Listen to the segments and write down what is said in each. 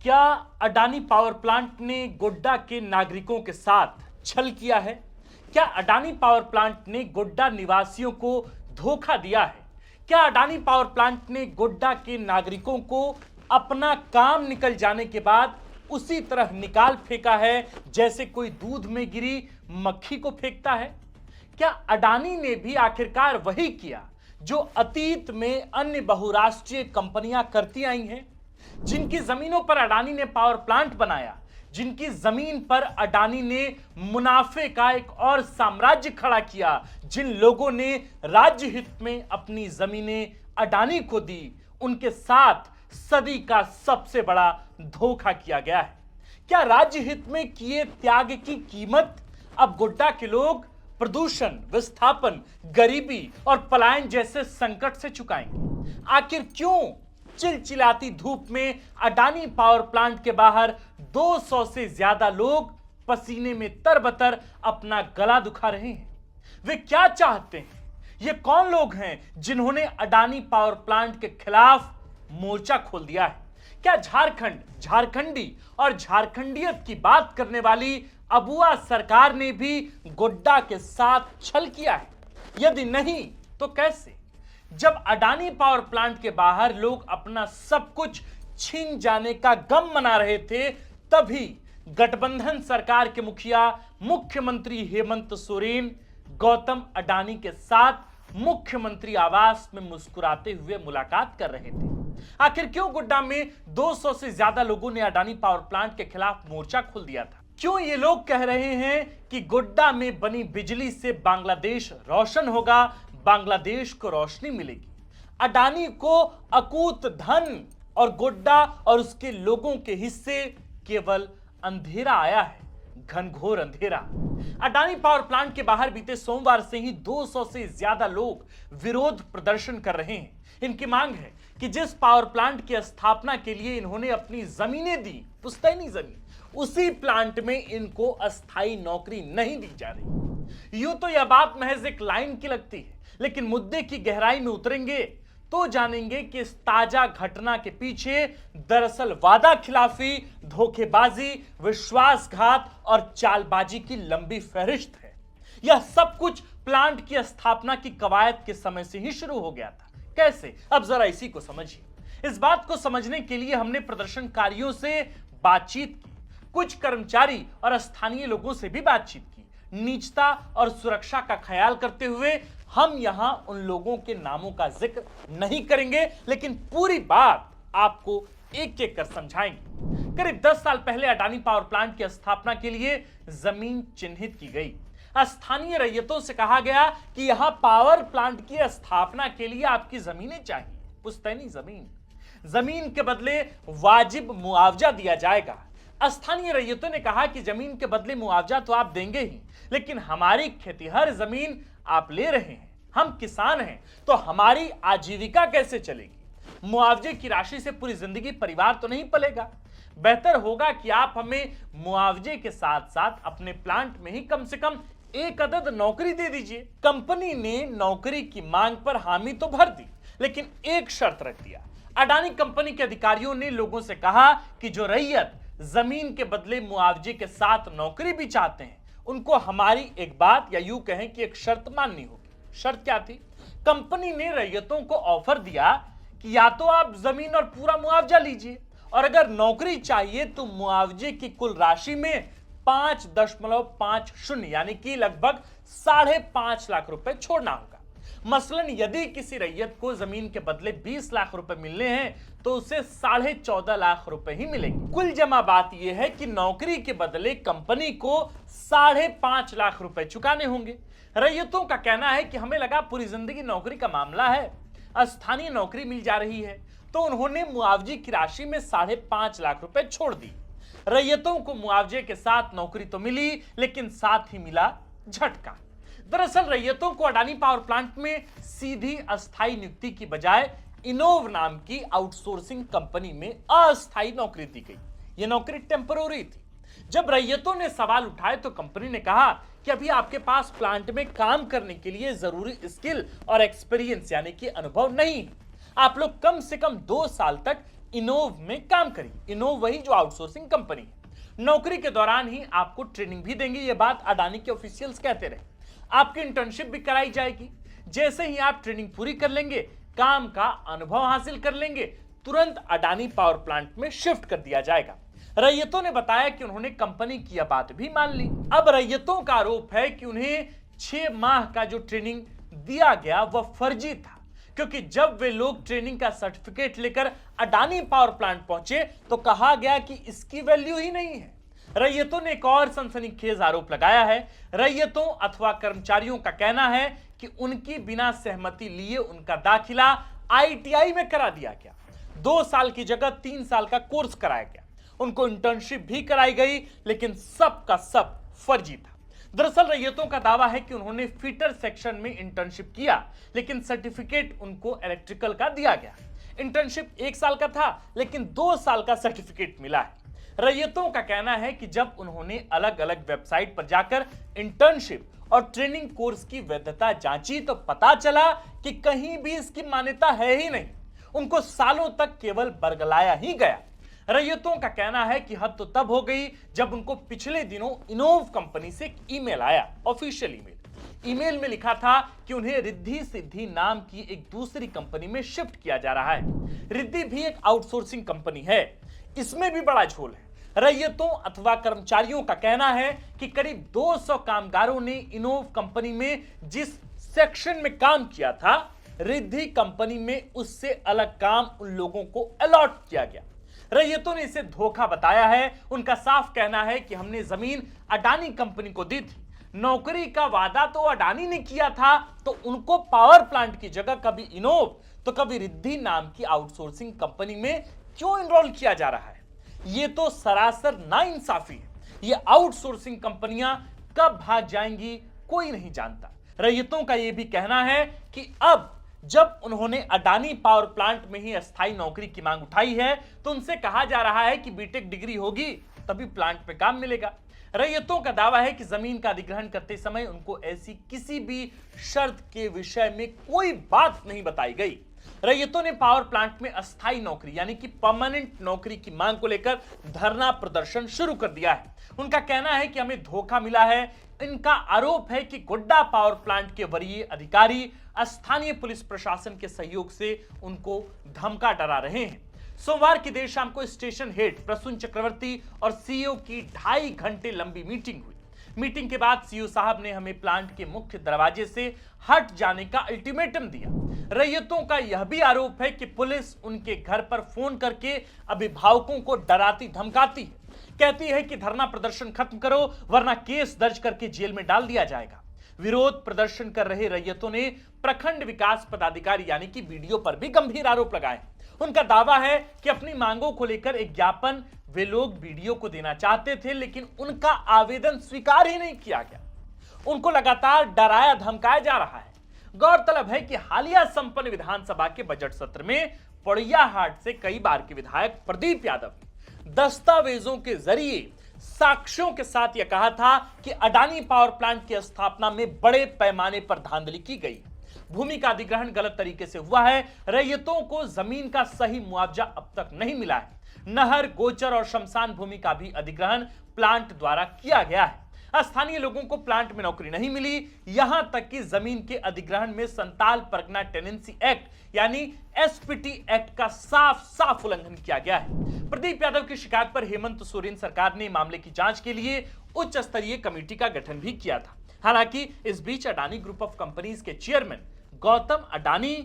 क्या Adani power plant ने गोड्डा के नागरिकों के साथ छल किया है? क्या अडानी पावर प्लांट ने गोड्डा निवासियों को धोखा दिया है? क्या अडानी पावर प्लांट ने गोड्डा के नागरिकों को अपना काम निकल जाने के बाद उसी तरह निकाल फेंका है जैसे कोई दूध में गिरी मक्खी को फेंकता है? क्या अडानी ने भी आखिरकार वही किया जो अतीत में अन्य बहुराष्ट्रीय कंपनियां करती आई हैं, जिनकी जमीनों पर अडानी ने पावर प्लांट बनाया, जिनकी जमीन पर अडानी ने मुनाफे का एक और साम्राज्य खड़ा किया, जिन लोगों ने राज्य हित में अपनी जमीनें अडानी को दी, उनके साथ सदी का सबसे बड़ा धोखा किया गया है। क्या राज्य हित में किए त्याग की कीमत अब गोड्डा के लोग प्रदूषण, विस्थापन, गरीबी और पलायन जैसे संकट से चुकाएंगे? आखिर क्यों चिलचिलाती धूप में अडानी पावर प्लांट के बाहर 200 से ज्यादा लोग पसीने में तरबतर अपना गला दुखा रहे हैं? वे क्या चाहते हैं? ये कौन लोग हैं जिन्होंने अडानी पावर प्लांट के खिलाफ मोर्चा खोल दिया है? क्या झारखंड, झारखंडी और झारखंडियत की बात करने वाली अबुआ सरकार ने भी गोड्डा के साथ छल किया है? यदि नहीं तो कैसे? जब अडानी पावर प्लांट के बाहर लोग अपना सब कुछ छीन जाने का गम मना रहे थे, तभी गठबंधन सरकार के मुखिया मुख्यमंत्री हेमंत सोरेन गौतम अडानी के साथ मुख्यमंत्री आवास में मुस्कुराते हुए मुलाकात कर रहे थे। आखिर क्यों गोड्डा में 200 से ज्यादा लोगों ने अडानी पावर प्लांट के खिलाफ मोर्चा खोल दिया था? क्यों ये लोग कह रहे हैं कि गोड्डा में बनी बिजली से बांग्लादेश रोशन होगा, बांग्लादेश को रोशनी मिलेगी? अडानी को अकूत धन और गोड्डा और उसके लोगों के हिस्से केवल अंधेरा आया है, घनघोर अंधेरा। अडानी पावर प्लांट के बाहर बीते सोमवार से ही 200 से ज्यादा लोग विरोध प्रदर्शन कर रहे हैं। इनकी मांग है कि जिस पावर प्लांट की स्थापना के लिए इन्होंने अपनी जमीनें दी, पुश्तैनी जमीन, उसी प्लांट में इनको अस्थायी नौकरी नहीं दी जा रही। यूं तो यह बात महज एक लाइन की लगती है, लेकिन मुद्दे की गहराई में उतरेंगे तो जानेंगे कि इस ताजा घटना के पीछे दरअसल वादा खिलाफी, धोखेबाजी, विश्वासघात और चालबाजी की लंबी फहरिस्त है। यह सब कुछ प्लांट की स्थापना की कवायद के समय से ही शुरू हो गया था। कैसे? अब जरा इसी को समझिए। इस बात को समझने के लिए हमने प्रदर्शनकारियों से बातचीत की, कुछ कर्मचारी और स्थानीय लोगों से भी बातचीत की। निजता और सुरक्षा का ख्याल करते हुए हम यहां उन लोगों के नामों का जिक्र नहीं करेंगे, लेकिन पूरी बात आपको एक एक कर समझाएंगे। करीब 10 साल पहले अडानी पावर प्लांट की स्थापना के लिए जमीन चिन्हित की गई। स्थानीय रैयतों से कहा गया कि यहां पावर प्लांट की स्थापना के लिए आपकी जमीनें चाहिए, पुश्तैनी जमीन। जमीन के बदले वाजिब मुआवजा दिया जाएगा। स्थानीय रैयतों ने कहा कि जमीन के बदले मुआवजा तो आप देंगे ही, लेकिन हमारी खेतीहर जमीन आप ले रहे हैं, हम किसान हैं, तो हमारी आजीविका कैसे चलेगी? मुआवजे की राशि से पूरी जिंदगी परिवार तो नहीं पलेगा। बेहतर होगा कि आप हमें मुआवजे के साथ साथ अपने प्लांट में ही कम से कम एक अदद नौकरी दे दीजिए। कंपनी ने नौकरी की मांग पर हामी तो भर दी, लेकिन एक शर्त रख दिया। अडानी कंपनी के अधिकारियों ने लोगों से कहा कि जो रैयत जमीन के बदले मुआवजे के साथ नौकरी भी चाहते हैं, उनको हमारी एक बात, या यूं कहें कि एक शर्त माननी होगी। शर्त क्या थी? कंपनी ने रैयतों को ऑफर दिया कि या तो आप जमीन और पूरा मुआवजा लीजिए, और अगर नौकरी चाहिए तो मुआवजे की कुल राशि में 5.50 यानी कि लगभग 5.5 लाख रुपए छोड़ना होगा। मसलन यदि किसी रैयत को जमीन के बदले 20 लाख रुपए मिलने हैं तो उसे 14.5 लाख रुपए ही मिलेंगे। कुल जमा बात यह है कि नौकरी के बदले कंपनी को 5.5 लाख रुपए चुकाने होंगे। रैयतों का कहना है कि हमें लगा पूरी जिंदगी नौकरी का मामला है, स्थानीय नौकरी मिल जा रही है, तो उन्होंने मुआवजे की राशि में 5.5 लाख रुपए छोड़ दी। रैयतों को मुआवजे के साथ नौकरी तो मिली, लेकिन साथ ही मिला झटका। दरअसल रैयतों को अडानी पावर प्लांट में सीधी अस्थायी नियुक्ति की बजाय इनोव नाम की आउटसोर्सिंग कंपनी में अस्थायी नौकरी दी गई। यह नौकरी टेम्पररी थी। जब रैयतों ने सवाल उठाए तो कंपनी ने कहा कि अभी आपके पास प्लांट में काम करने के लिए जरूरी स्किल और एक्सपीरियंस यानी कि अनुभव नहीं है। आप लोग कम से कम 2 साल तक इनोव में काम करिए। इनोव वही जो आउटसोर्सिंग कंपनी है। नौकरी के दौरान ही आपको ट्रेनिंग भी देंगे, ये बात अडानी के ऑफिशियल्स कहते रहे। आपकी इंटर्नशिप भी कराई जाएगी। जैसे ही आप ट्रेनिंग पूरी कर लेंगे, काम का अनुभव हासिल कर लेंगे, तुरंत अडानी पावर प्लांट में शिफ्ट कर दिया जाएगा। रैयतों ने बताया कि उन्होंने कंपनी की यह बात भी मान ली। अब रैयतों का आरोप है कि उन्हें 6 माह का जो ट्रेनिंग दिया गया वह फर्जी था, क्योंकि जब वे लोग ट्रेनिंग का सर्टिफिकेट लेकर अडानी पावर प्लांट पहुंचे तो कहा गया कि इसकी वैल्यू ही नहीं है। रैयतों ने एक और सनसनीखेज आरोप लगाया है। रैयतों अथवा कर्मचारियों का कहना है कि उनकी बिना सहमति लिए उनका दाखिला आईटीआई में करा दिया गया। 2 साल की जगह 3 साल का कोर्स कराया गया। उनको इंटर्नशिप भी कराई गई, लेकिन सब का सब फर्जी था। दरअसल रैयतों का दावा है कि उन्होंने फिटर सेक्शन में इंटर्नशिप किया, लेकिन सर्टिफिकेट उनको इलेक्ट्रिकल का दिया गया। इंटर्नशिप 1 साल का था, लेकिन 2 साल का सर्टिफिकेट मिला है। रैयतों का कहना है कि जब उन्होंने अलग अलग वेबसाइट पर जाकर इंटर्नशिप और ट्रेनिंग कोर्स की वैधता जांची तो पता चला कि कहीं भी इसकी मान्यता है ही नहीं। उनको सालों तक केवल बरगलाया ही गया। रैयतों का कहना है कि हद तो तब हो गई जब उनको पिछले दिनों इनोव कंपनी से एक ईमेल आया, ऑफिशियल ईमेल। ईमेल में लिखा था कि उन्हें रिद्धि सिद्धि नाम की एक दूसरी कंपनी में शिफ्ट किया जा रहा है। रिद्धि भी एक आउटसोर्सिंग कंपनी है। इसमें भी बड़ा झोल है। रैयतों अथवा कर्मचारियों का कहना है कि करीब 200 कामगारों ने इनोव कंपनी में जिस सेक्शन में काम किया था, रिद्धि कंपनी में उससे अलग काम उन लोगों को अलॉट किया गया। रैयतों ने इसे धोखा बताया है। उनका साफ कहना है कि हमने जमीन अडानी कंपनी को दी थी, नौकरी का वादा तो अडानी ने किया था, तो उनको पावर प्लांट की जगह कभी इनोव तो कभी रिद्धि नाम की आउटसोर्सिंग कंपनी में क्यों इनरोल किया जा रहा है? ये तो सरासर नाइंसाफी है। ये आउटसोर्सिंग कंपनियां कब भाग जाएंगी कोई नहीं जानता। रैयतों का यह भी कहना है कि अब जब उन्होंने अडानी पावर प्लांट में ही अस्थायी नौकरी की मांग उठाई है तो उनसे कहा जा रहा है कि बीटेक डिग्री होगी तभी प्लांट पे काम मिलेगा। रैयतों का दावा है कि जमीन का अधिग्रहण करते समय उनको ऐसी किसी भी शर्त के विषय में कोई बात नहीं बताई गई। रैयतों ने पावर प्लांट में अस्थायी नौकरी यानी कि परमानेंट नौकरी की मांग को लेकर धरना प्रदर्शन शुरू कर दिया है। उनका कहना है कि हमें धोखा मिला है। इनका आरोप है कि गोड्डा पावर प्लांट के वरीय अधिकारी स्थानीय पुलिस प्रशासन के सहयोग से उनको धमका डरा रहे हैं। सोमवार की देर शाम को स्टेशन हेड प्रसून चक्रवर्ती और सीईओ की 2.5 घंटे लंबी मीटिंग हुई। मीटिंग के बाद सीईओ साहब ने हमें प्लांट के मुख्य दरवाजे से हट जाने का अल्टीमेटम दिया। रैयतों का यह भी आरोप है कि पुलिस उनके घर पर फोन करके अभिभावकों को डराती धमकाती है। कहती है कि धरना प्रदर्शन खत्म करो वरना केस दर्ज करके जेल में डाल दिया जाएगा। विरोध प्रदर्शन कर रहे रैयतों ने प्रखंड विकास पदाधिकारी यानी कि बीडीओ पर भी गंभीर आरोप लगाए। उनका दावा है कि अपनी मांगों को लेकर एक ज्ञापन वे लोग बीडीओ को देना चाहते थे, लेकिन उनका आवेदन स्वीकार ही नहीं किया गया। उनको लगातार डराया धमकाया जा रहा है। गौरतलब है कि हालिया संपन्न विधानसभा के बजट सत्र में पोड़ैयाहाट से कई बार के विधायक प्रदीप यादव ने दस्तावेजों के जरिए साक्ष्यों के साथ यह कहा था कि अडानी पावर प्लांट की स्थापना में बड़े पैमाने पर धांधली की गई। भूमि का अधिग्रहण गलत तरीके से हुआ है। रैयतों को जमीन का सही मुआवजा अब तक नहीं मिला है। नहर, गोचर और शमशान भूमि का भी अधिग्रहण प्लांट द्वारा किया गया है। स्थानीय लोगों को प्लांट में नौकरी नहीं मिली। यहां तक कि जमीन के अधिग्रहण में संताल परगना टेनेंसी एक्ट यानी एसपीटी एक्ट का साफ साफ उल्लंघन किया गया है। प्रदीप यादव की शिकायत पर हेमंत सोरेन सरकार ने मामले की जांच के लिए उच्च स्तरीय कमेटी का गठन भी किया था। हालांकि इस बीच अडानी ग्रुप ऑफ कंपनीज के चेयरमैन गौतम अडानी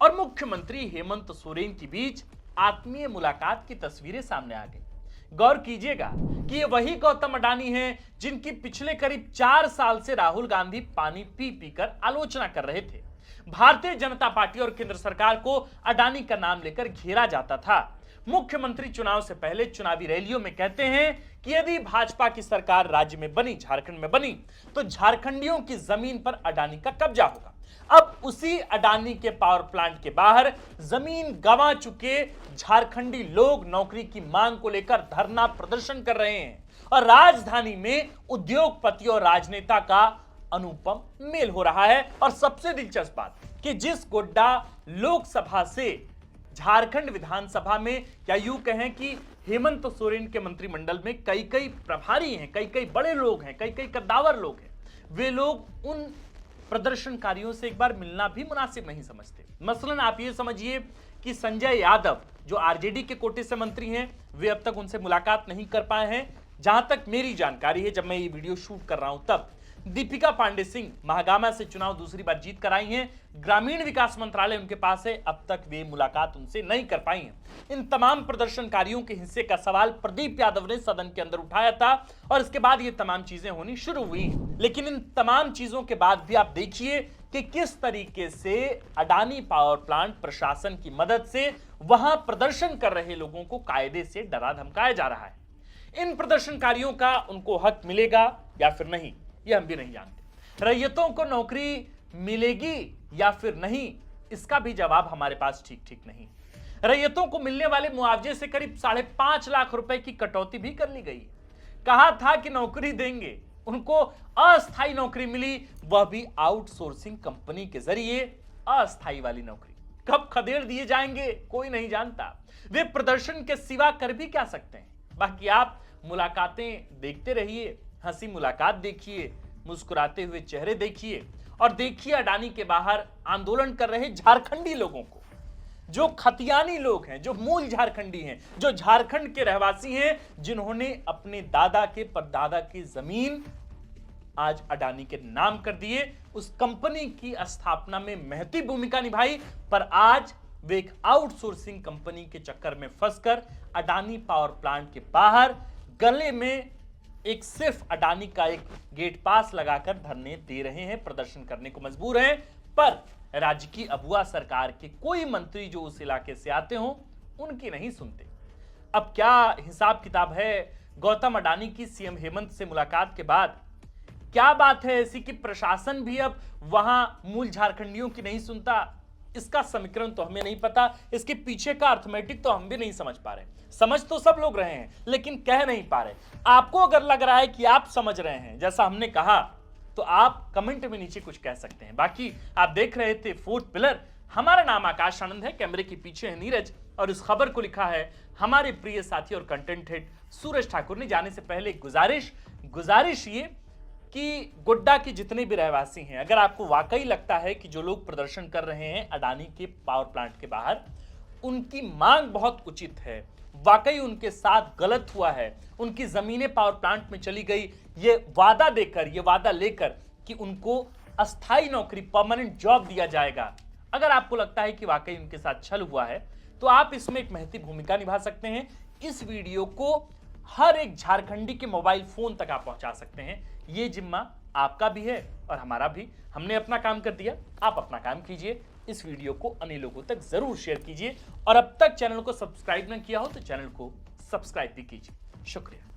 और मुख्यमंत्री हेमंत सोरेन के बीच आत्मीय मुलाकात की तस्वीरें सामने आ गई। गौर कीजिएगा कि ये वही गौतम अडानी हैं जिनकी पिछले करीब 4 साल से राहुल गांधी पानी पी पी कर आलोचना कर रहे थे। भारतीय जनता पार्टी और केंद्र सरकार को अडानी का नाम लेकर घेरा जाता था। मुख्यमंत्री चुनाव से पहले चुनावी रैलियों में कहते हैं कि यदि भाजपा की सरकार राज्य में बनी, झारखंड में बनी, तो झारखंडियों की जमीन पर अडानी का कब्जा होगा। अब उसी अडानी के पावर प्लांट के बाहर जमीन गंवा चुके झारखंडी लोग नौकरी की मांग को लेकर धरना प्रदर्शन कर रहे हैं और राजधानी में उद्योगपति और राजनेता का अनुपम मेल हो रहा है। और सबसे दिलचस्प बात कि जिस गोड्डा लोकसभा से झारखंड विधानसभा में, या यूं कहें कि हेमंत सोरेन के मंत्रिमंडल में कई कई प्रभारी हैं, कई कई बड़े लोग हैं, कई कई कद्दावर लोग हैं। वे लोग उन प्रदर्शनकारियों से एक बार मिलना भी मुनासिब नहीं समझते। मसलन आप ये समझिए कि संजय यादव जो आरजेडी के कोटे से मंत्री हैं, वे अब तक उनसे मुलाकात नहीं कर पाए हैं। जहां तक मेरी जानकारी है, जब मैं ये वीडियो शूट कर रहा हूं तब दीपिका पांडे सिंह महागामा से चुनाव दूसरी बार जीत कर आई हैं, ग्रामीण विकास मंत्रालय उनके पास है, अब तक वे मुलाकात उनसे नहीं कर पाई हैं। इन तमाम प्रदर्शनकारियों के हिस्से का सवाल प्रदीप यादव ने सदन के अंदर उठाया था और इसके बाद ये तमाम चीजें होनी शुरू हुई। लेकिन इन तमाम चीजों के बाद भी आप देखिए कि किस तरीके से अडानी पावर प्लांट प्रशासन की मदद से वहां प्रदर्शन कर रहे लोगों को कायदे से डरा धमकाया जा रहा है। इन प्रदर्शनकारियों का उनको हक मिलेगा या फिर नहीं, यह हम भी नहीं जानते। रैयतों को नौकरी मिलेगी या फिर नहीं, इसका भी जवाब हमारे पास ठीक ठीक नहीं। रैयतों को मिलने वाले मुआवजे से करीब 5.5 लाख रुपए की कटौती भी कर ली गई। कहा था कि नौकरी देंगे, उनको अस्थायी नौकरी मिली, वह भी आउटसोर्सिंग कंपनी के जरिए। अस्थायी वाली नौकरी कब खदेड़ दिए जाएंगे कोई नहीं जानता। वे प्रदर्शन के सिवा कर भी क्या सकते हैं। बाकी आप मुलाकातें देखते रहिए, हंसी मुलाकात देखिए, मुस्कुराते हुए चेहरे देखिए और देखिए अडानी के बाहर आंदोलन कर रहे झारखंडी लोगों को, जो खतियानी लोग हैं, जो मूल झारखंडी हैं, जो झारखंड के रहवासी हैं, जिन्होंने अपने दादा के परदादा की जमीन आज अडानी के नाम कर दिए, उस कंपनी की स्थापना में महती भूमिका निभाई, पर आज वे एक आउटसोर्सिंग कंपनी के चक्कर में फंसकर अडानी पावर प्लांट के बाहर गले में एक सिर्फ अडानी का एक गेट पास लगाकर धरने दे रहे हैं, प्रदर्शन करने को मजबूर हैं। पर राज्य की अबुआ सरकार के कोई मंत्री जो उस इलाके से आते हों, उनकी नहीं सुनते। अब क्या हिसाब किताब है गौतम अडानी की सीएम हेमंत से मुलाकात के बाद? क्या बात है ऐसी कि प्रशासन भी अब वहां मूल झारखंडियों की नहीं सुनता? इसका समीकरण तो हमें नहीं पता, इसके पीछे का अर्थमेटिक तो हम भी नहीं समझ पा रहे। समझ तो सब लोग रहे हैं लेकिन कह नहीं पा रहे। आपको अगर लग रहा है कि आप समझ रहे हैं जैसा हमने कहा, तो आप कमेंट में नीचे कुछ कह सकते हैं। बाकी आप देख रहे थे फोर्थ पिलर। हमारा नाम आकाश आनंद है, कैमरे के पीछे है नीरज और इस खबर को लिखा है हमारे प्रिय साथी और कंटेंट हेड सूरज ठाकुर ने। जाने से पहले गुजारिश ये कि गोड्डा के जितने भी रहवासी हैं, अगर आपको वाकई लगता है कि जो लोग प्रदर्शन कर रहे हैं अडानी के पावर प्लांट के बाहर, उनकी मांग बहुत उचित है, वाकई उनके साथ गलत हुआ है, उनकी जमीनें पावर प्लांट में चली गई, ये वादा लेकर कि उनको अस्थायी नौकरी, परमानेंट जॉब दिया जाएगा, अगर आपको लगता है कि वाकई उनके साथ छल हुआ है, तो आप इसमें एक महती भूमिका निभा सकते हैं। इस वीडियो को हर एक झारखंडी के मोबाइल फोन तक आप पहुंचा सकते हैं। ये जिम्मा आपका भी है और हमारा भी। हमने अपना काम कर दिया, आप अपना काम कीजिए। इस वीडियो को अन्य लोगों तक जरूर शेयर कीजिए और अब तक चैनल को सब्सक्राइब न किया हो तो चैनल को सब्सक्राइब भी कीजिए। शुक्रिया।